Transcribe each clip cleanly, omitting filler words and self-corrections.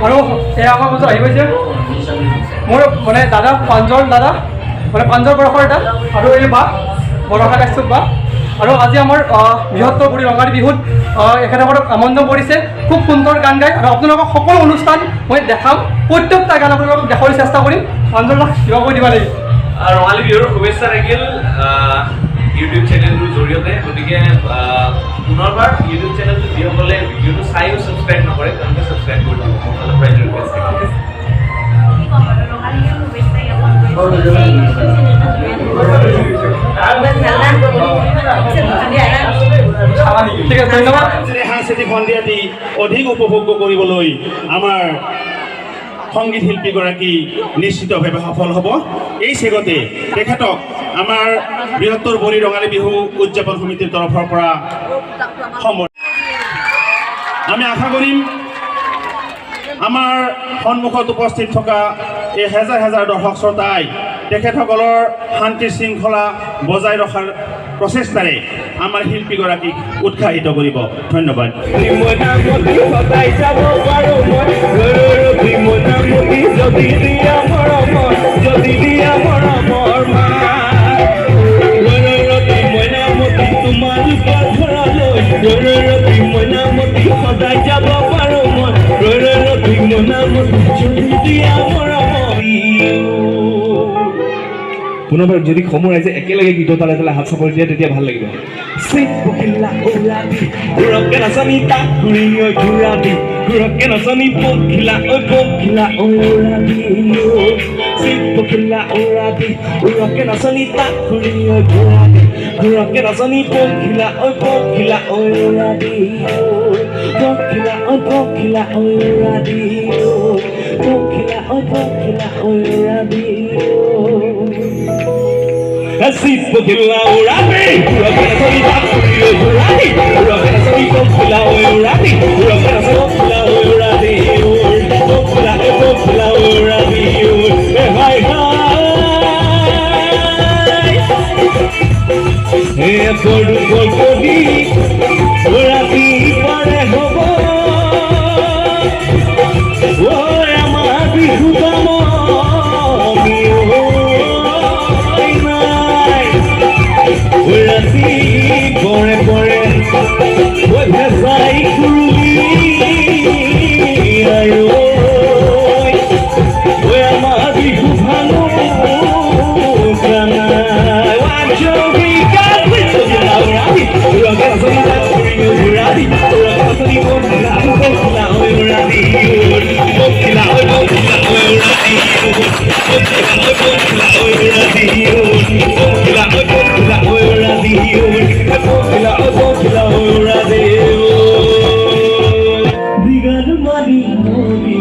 আৰু এয়া আমাৰ মাজত আহি গৈছে মোৰ মানে দাদা প্ৰাঞ্জল দাদা মানে প্ৰাঞ্জল বৰষৰ দাদা আৰু এই বা বৰষা কাশ্যপ বা আৰু আজি আমাৰ বৃহত্তৰ বুঢ়ী ৰঙালী বিহুত এখেতসকলক আমন্ত্ৰণ কৰিছে খুব সুন্দৰ গান গায় আৰু আপোনালোকক সকলো অনুষ্ঠান মই দেখাম প্ৰত্যেকটা গান আপোনালোকক দেখাবলৈ চেষ্টা কৰিম প্ৰাঞ্জল দাক কিবা কৈ দিব লাগিব ৰঙালী বিহুৰ শুভেচ্ছা থাকিল ইউটিউব চেনেলটোৰ জৰিয়তে গতিকে পুনৰবাৰ ইউটিউব চেনেলটো যিসকলে ভিডিঅ'টো চাইও ছাবস্ক্ৰাইব নকৰে তেওঁলোকে ছাবস্ক্ৰাইব কৰি দিব মোৰ ফালৰ পৰা ৰিকুৱেষ্ট থাকিল ঠিক আছে ধন্যবাদ সাংস্কৃতিক সন্ধিয়া দি অধিক উপভোগ্য কৰিবলৈ আমাৰ সংগীত শিল্পীগৰাকী নিশ্চিতভাৱে সফল হ'ব এই চেগতে তেখেতক আমাৰ বৃহত্তৰ বুঢ়ী ৰঙালী বিহু উদযাপন সমিতিৰ তৰফৰ পৰা আমি আশা কৰিম আমাৰ সন্মুখত উপস্থিত থকা এই হেজাৰ হেজাৰ দৰ্শক শ্ৰোতাই তেখেতসকলৰ শান্তি শৃংখলা বজাই ৰখাৰ প্ৰচেষ্টাৰে আমাৰ শিল্পীগৰাকীক উৎসাহিত কৰিব ধন্যবাদ পুনৰবাৰ যদি সমূহ ৰাইজে একেলগে গীত তালে তালে হাত চাপৰি দিয়ে তেতিয়া ভাল লাগিব Así porque la orate, pura que la soy da pura orate, pura que la soy con la orate, pura que la soy con la orate, la orate, hi hi. por di, orate pare hobo, oh amar bihutamo. Pore pore, what has I ayo, where my bihu bhanu kana, one jogi got with the laurati, roga sona puriyo jurati, roga soni bokila urati, bokila urati, Digan mani moni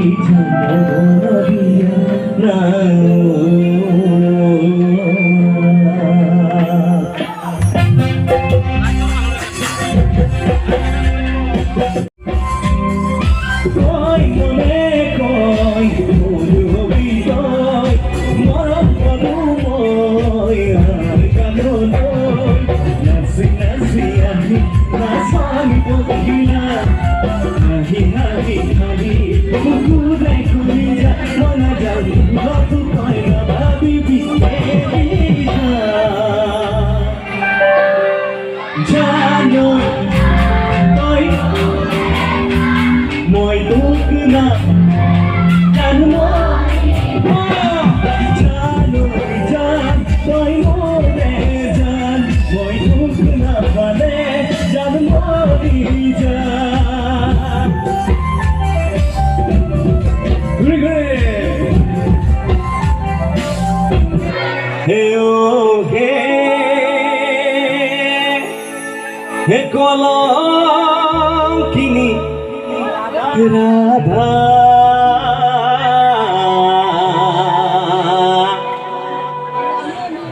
কলঙ্কিনী Radha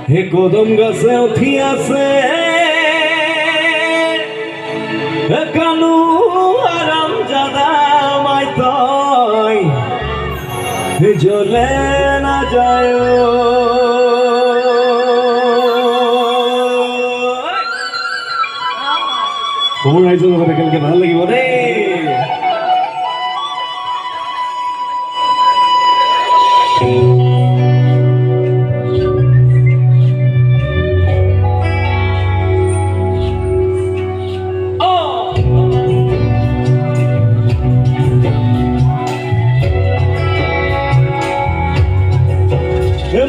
হে কদম গাছে উঠি আছে কানু আরাম জাদা মাই তই জ্বলে না যায় সৰু ৰাইজৰ লগত একেলগে ভাল লাগিব দেই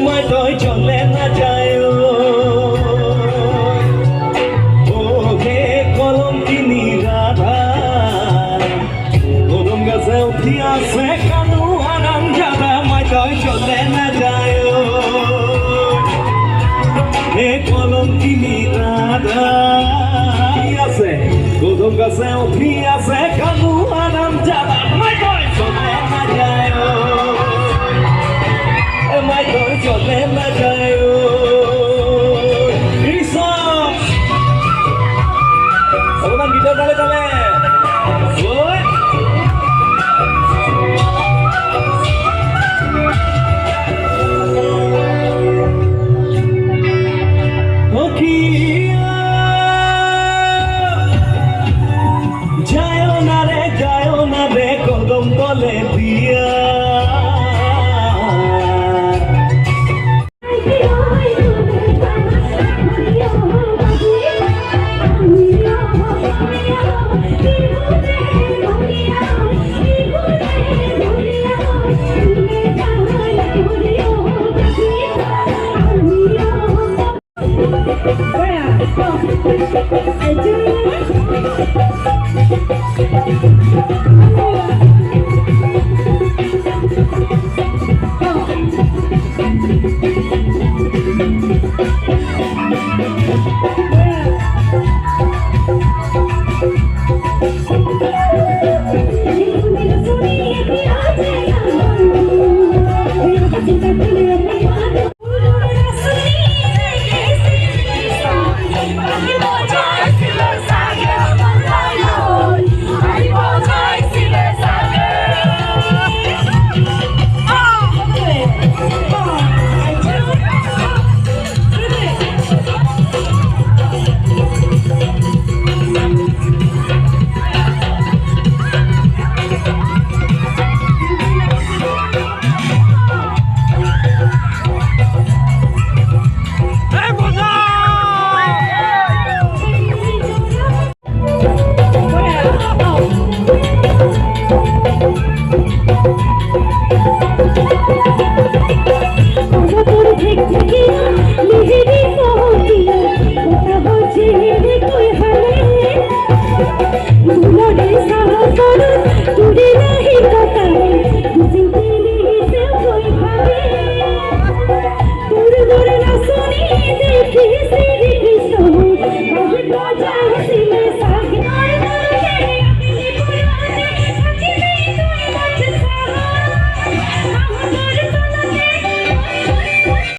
মই তই চলে না যায় ও হে কলম কিনি রাধা কদম গাছে উঠি আছে কানু আরাম যাবা মই তই চলে না যায় হে কলম কিনি রাধা আছে কদম গাছে উঠি আছে কানু আরাম যাবা মই তই চলে না যায় my God, your name is Jayo. Isa. Sabunan gitar tale. Boy. Okia. Jayo na re kodom tole dia. Thank you.